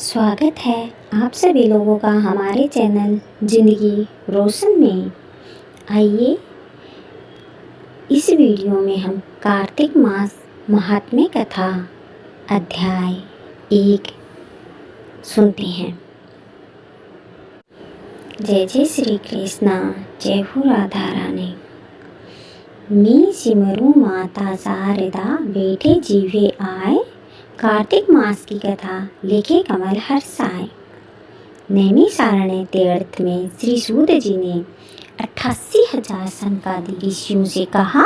स्वागत है आप सभी लोगों का हमारे चैनल ज़िंदगी रोशन में। आइए इस वीडियो में हम कार्तिक मास महात्म्य कथा अध्याय 1 सुनते हैं। जय जय श्री कृष्णा, जय हो राधा रानी। मी सिमरू माता शारदा बेटे जीवे आए, कार्तिक मास की कथा लिखे कमल हर्षाए। नैमिषारण्य तीर्थ में श्री सूत जी ने 88,000 सनकादि ऋषियों से कहा,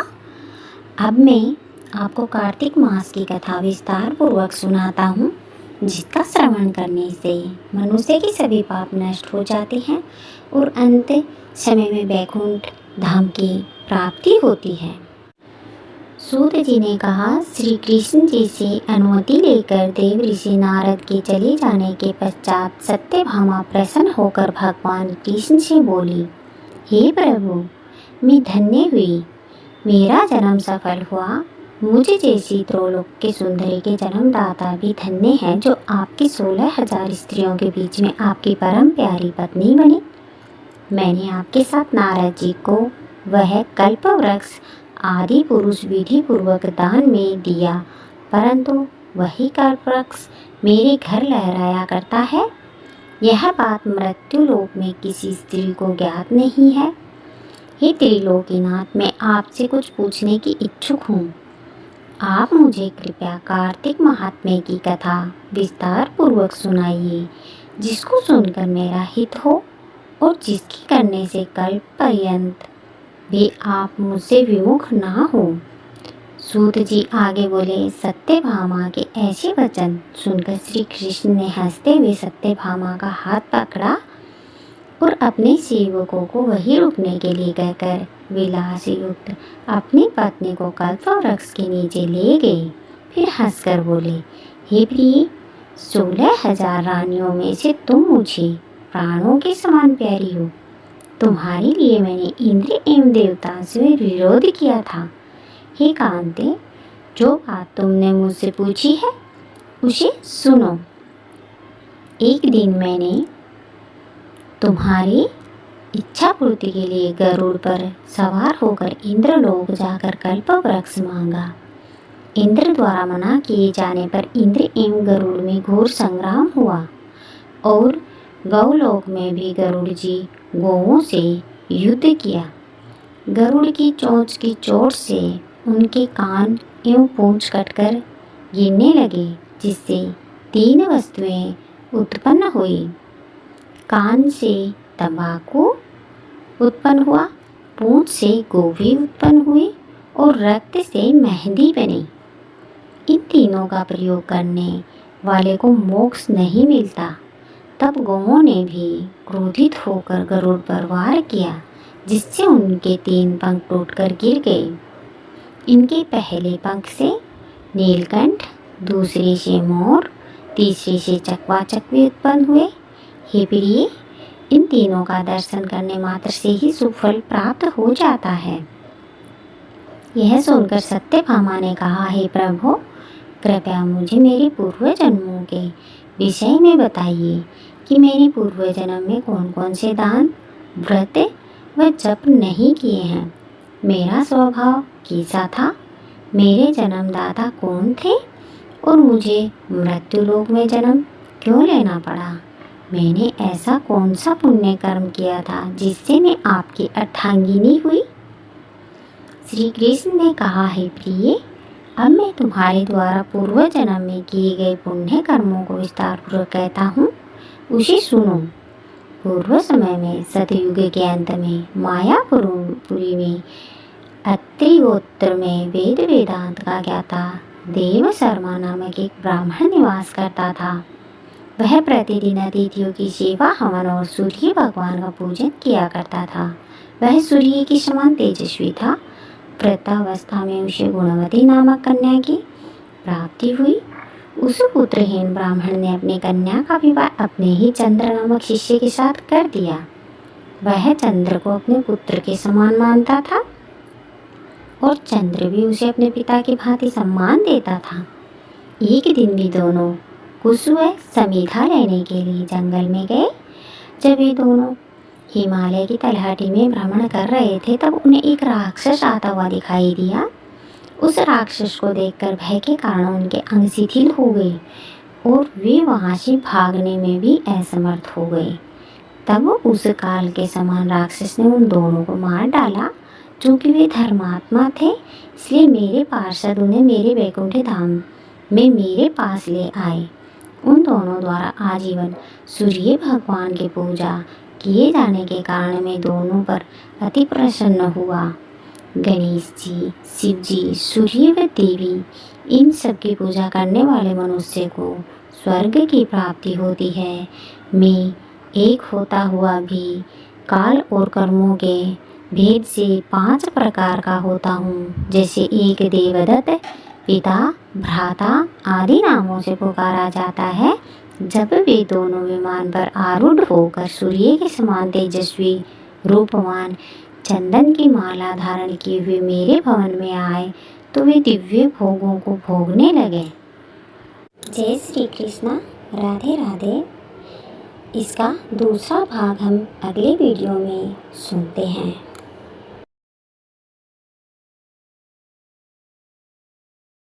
अब मैं आपको कार्तिक मास की कथा विस्तार पूर्वक सुनाता हूँ, जिसका श्रवण करने से मनुष्य के सभी पाप नष्ट हो जाते हैं और अंत समय में वैकुंठ धाम की प्राप्ति होती है। सूत जी ने कहा, श्री कृष्ण जी से अनुमति लेकर देव ऋषि नारद के चले जाने के पश्चात सत्यभामा प्रसन्न होकर भगवान कृष्ण से बोली, हे प्रभु, मैं धन्य हुई, मेरा जन्म सफल हुआ। मुझे जैसी त्रिलोक के सुंदरी के जन्मदाता भी धन्य है, जो आपकी 16,000 स्त्रियों के बीच में आपकी परम प्यारी पत्नी बनी। मैंने आपके साथ नारद जी को वह कल्प वृक्ष आदि पुरुष विधि पूर्वक दान में दिया, परंतु वही कल्प वृक्ष मेरे घर लहराया करता है। यह बात मृत्यु लोक में किसी स्त्री को ज्ञात नहीं है। हे त्रिलोकीनाथ, मैं आपसे कुछ पूछने की इच्छुक हूँ। आप मुझे कृपया कार्तिक महात्म्य की कथा विस्तार पूर्वक सुनाइए, जिसको सुनकर मेरा हित हो और जिसकी करने से कल्प पर्यंत भी आप मुझसे विमुख ना हो। सूत जी आगे बोले, सत्यभामा के ऐसे वचन सुनकर श्री कृष्ण ने हंसते हुए सत्यभामा का हाथ पकड़ा और अपने सेवकों को वहीं रुकने के लिए कहकर विलास युक्त अपनी पत्नी को कल्प वृक्ष के नीचे ले गए। फिर हंसकर बोले, हे प्रिय, 16,000 रानियों में से तुम मुझे प्राणों के समान प्यारी हो। तुम्हारे लिए मैंने इंद्र एवं देवता से विरोध किया था। हे कांते, जो बात तुमने मुझसे पूछी है उसे सुनो। एक दिन मैंने तुम्हारी इच्छा पूर्ति के लिए गरुड़ पर सवार होकर इंद्रलोक जाकर कल्प वृक्ष मांगा। इंद्र द्वारा मना किए जाने पर इंद्र एवं गरुड़ में घोर संग्राम हुआ और गौलोक में भी गरुड़ जी गौओं से युद्ध किया। गरुड़ की चोंच की चोट से उनके कान एवं पूंछ कटकर गिरने लगे, जिससे 3 वस्तुएं उत्पन्न हुई। कान से तंबाकू उत्पन्न हुआ, पूंछ से गोभी उत्पन्न हुई और रक्त से मेहंदी बनी। इन तीनों का प्रयोग करने वाले को मोक्ष नहीं मिलता। तब गौओं ने भी क्रोधित होकर गरुड़ पर वार किया, जिससे उनके 3 पंख टूटकर गिर गए। इनके पहले पंख से नीलकंठ, दूसरे से मोर, तीसरे से चकवाचक भी उत्पन्न हुए। हे प्रिय, इन तीनों का दर्शन करने मात्र से ही सुफल प्राप्त हो जाता है। यह सुनकर सत्यभामा ने कहा, हे प्रभु, कृपया मुझे मेरे पूर्व जन्मों के विषय में बताइए कि मैंने पूर्व जन्म में कौन कौन से दान, व्रत व जप नहीं किए हैं। मेरा स्वभाव कैसा था, मेरे जन्मदाता कौन थे और मुझे मृत्यु लोक में जन्म क्यों लेना पड़ा। मैंने ऐसा कौन सा पुण्य कर्म किया था जिससे मैं आपकी अर्धांगिनी हुई। श्री कृष्ण ने कहा, हे प्रिय, अब मैं तुम्हारे द्वारा पूर्व जन्म में किए गए पुण्य कर्मों को विस्तार पूर्वक कहता हूँ, उसे सुनो। पूर्व समय में सतयुग के अंत में मायापुरी में अत्रिगोत्र में वेद वेदांत का ज्ञाता देव शर्मा नामक एक ब्राह्मण निवास करता था। वह प्रतिदिन अतिथियों की सेवा, हवन और सूर्य भगवान का पूजन किया करता था। वह सूर्य के समान तेजस्वी था। वृद्धावस्था में उसे गुणवती नामक कन्या की प्राप्ति हुई। उस पुत्रहीन ब्राह्मण ने अपनी कन्या का विवाह अपने ही चंद्र नामक शिष्य के साथ कर दिया। वह चंद्र को अपने पुत्र के समान मानता था और चंद्र भी उसे अपने पिता की भांति सम्मान देता था। एक दिन भी दोनों कुसुम समीधा लेने के लिए जंगल में गए। जब ये दोनों हिमालय की तलहटी में भ्रमण कर रहे थे तब उन्हें एक राक्षस आता हुआ दिखाई दिया। उस राक्षस को देखकर भय के कारण उनके अंग शिथिल हो गए और वे वहाँ से भागने में भी असमर्थ हो गए। तब उस काल के समान राक्षस ने उन दोनों को मार डाला। चूँकि वे धर्मात्मा थे इसलिए मेरे पार्षद उन्हें मेरे वैकुंठ धाम में मेरे पास ले आए। उन दोनों द्वारा आजीवन सूर्य भगवान की पूजा किए जाने के कारण मैं दोनों पर अति प्रसन्न हुआ। गणेश जी, शिव जी, सूर्य व देवी, इन सब की पूजा करने वाले मनुष्य को स्वर्ग की प्राप्ति होती है। मैं एक होता हुआ भी काल और कर्मों के भेद से 5 प्रकार का होता हूँ। जैसे एक देवदत्त, पिता, भ्राता आदि नामों से पुकारा जाता है। जब वे दोनों विमान पर आरूढ़ होकर सूर्य के समान तेजस्वी रूपवान चंदन की माला धारण किए हुए मेरे भवन में आए तो वे दिव्य भोगों को भोगने लगे। जय श्री कृष्णा, राधे राधे। इसका दूसरा भाग हम अगले वीडियो में सुनते हैं।